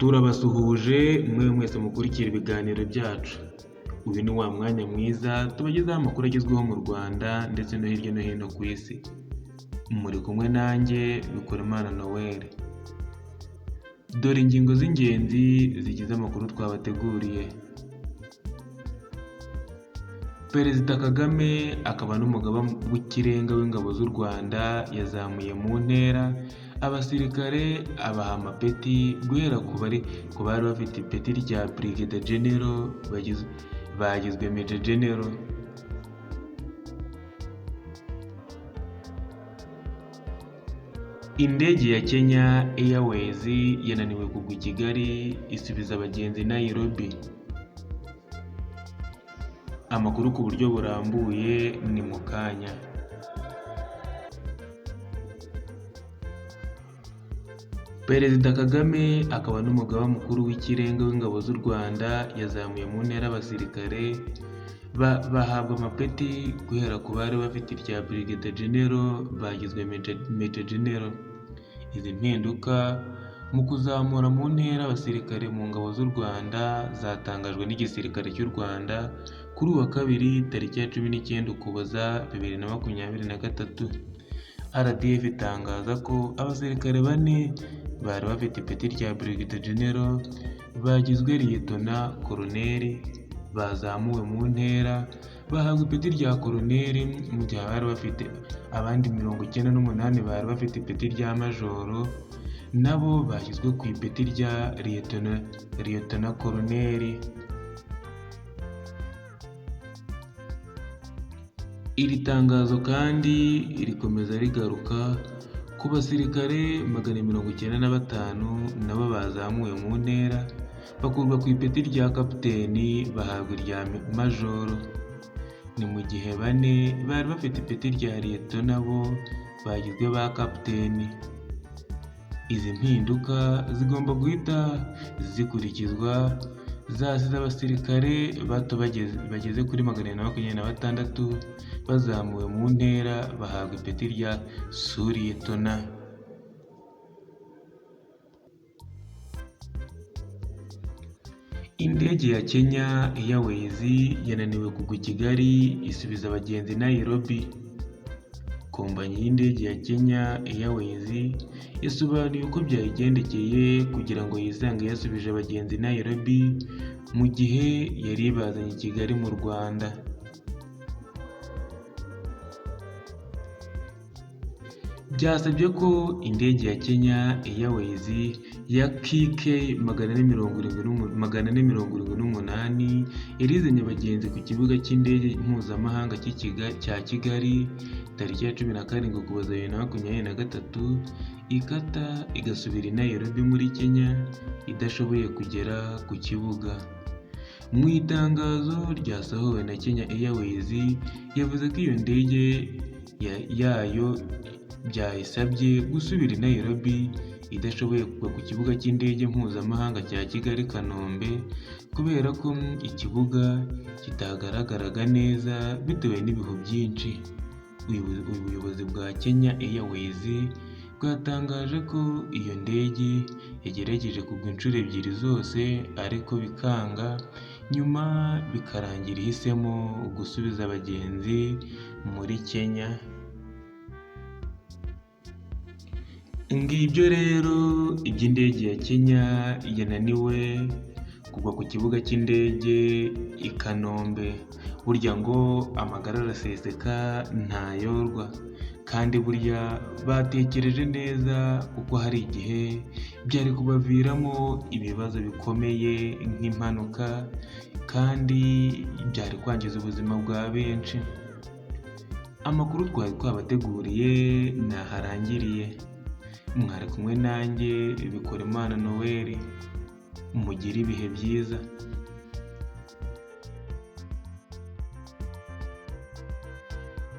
Turabasuhuje mwe mwese mukurikira ibiganiro byacu. Uyu ni wa mwanya mwiza tubagezaho amakuru agezweho mu Rwanda ndetse no hirya no hino ku isi. Muri kumwe nanjye Bikorimana Noel. Dore ingingo z'ingenzi zigize amakuru twabateguriye. Perezida Kagame akaba n'umugaba w'ikirenga w'ingabo z'u Rwanda yazamuye mu ntera abasirikare abaha amapeti guhera ku bari bafite ipeti rya Brigadier General bagizwe Major General. Indege ya Kenya Airways yananiwe kugwa i Kigali isubiza abagenzi Nairobi. Amakuru ku buryo burambuye ni mu kanya. Perezida Kagame akaba n'umugaba mukuru w'ikirenga w'ingabo z'u Rwanda yazamuye mu ntera abasirikare bahabwa amapeti guhera ku bari bafite irya Brigadier General bagizwe Major General. Izi mpinduka mu kuzamura mu ntera abasirikare mu ngabo z'u Rwanda zatangajwe n'igisirikare cy'u Rwanda kuri uwa kabiri tariki ya 19 Ukuboza 2023. RDF itangaza ko abasirikare bane bari bafite ipeti rya Brigadier General bagizwe Lieutenant Colonel bazamuwe mu ntera bahabwa ipeti rya Colonel, mu gihe bari bafite abandi 98 bari bafite ipeti rya Majoro nabo bashyizwe ku ipeti rya Lieutenant Colonel. Iri tangazo kandi rikomeza rigaruka ku basirikare 195 nabo bazamuwe mu ntera bakurwa ku ipeti rya kapiteni bahabwa irya majoro. Ni mu gihe bane bari bafite ipeti rya Lieutenant nabo bagizwe ba kapiteni. Izi mpinduka zigomba guhita zikurikizwa zasize abasirikare bato bageze kuri 126 bazamuwe mu ntera bahabwa ipeti rya Lieutenant. Indege ya Kenya Airways yananiwe kugwa i Kigali isubiza abagenzi Nairobi. Kompanyi y'indege ya Kenya Airways yasobanuye uko byayigendekeye kugira ngo yisange yasubije abagenzi Nairobi mu gihe yari ibazanye i Kigali mu Rwanda. Byasabye ko indege ya Kenya Airways ya KK 478 yarizanye abagenzi ku kibuga cy'indege mpuzamahanga cya Kigali tariki ya 17 Ukuboza 2023 ikata igasubira i Nairobi muri Kenya idashoboye kugera ku kibuga. Mu itangazo ryasohowe na Kenya Airways yavuze ko iyo ndege yayo byayisabye gusubira i Nairobi idashoboye kugwa ku kibuga cy'indege mpuzamahanga cya Kigali Kanombe kubera ko ikibuga kitagaragaraga neza bitewe n'ibihu byinshi. Ubuyobozi bwa Kenya Airways bwatangaje ko iyo ndege yagerageje kugwa inshuro ebyiri zose ariko bikanga, nyuma bikarangira ihisemo gusubiza abagenzi muri Kenya. Ngibyo rero iby'indege ya Kenya yananiwe kugwa ku kibuga cy'indege i Kanombe. Burya ngo amagara araseseka ntayorwa, kandi burya batekereje neza kuko hari igihe byari kubaviramo ibibazo bikomeye nk'impanuka kandi byari kwangiza ubuzima bwa benshi. Amakuru twari twabateguriye naharangiriye. Mwari kumwe nanjye Bikorimana Noel. Mugire ibihe byiza.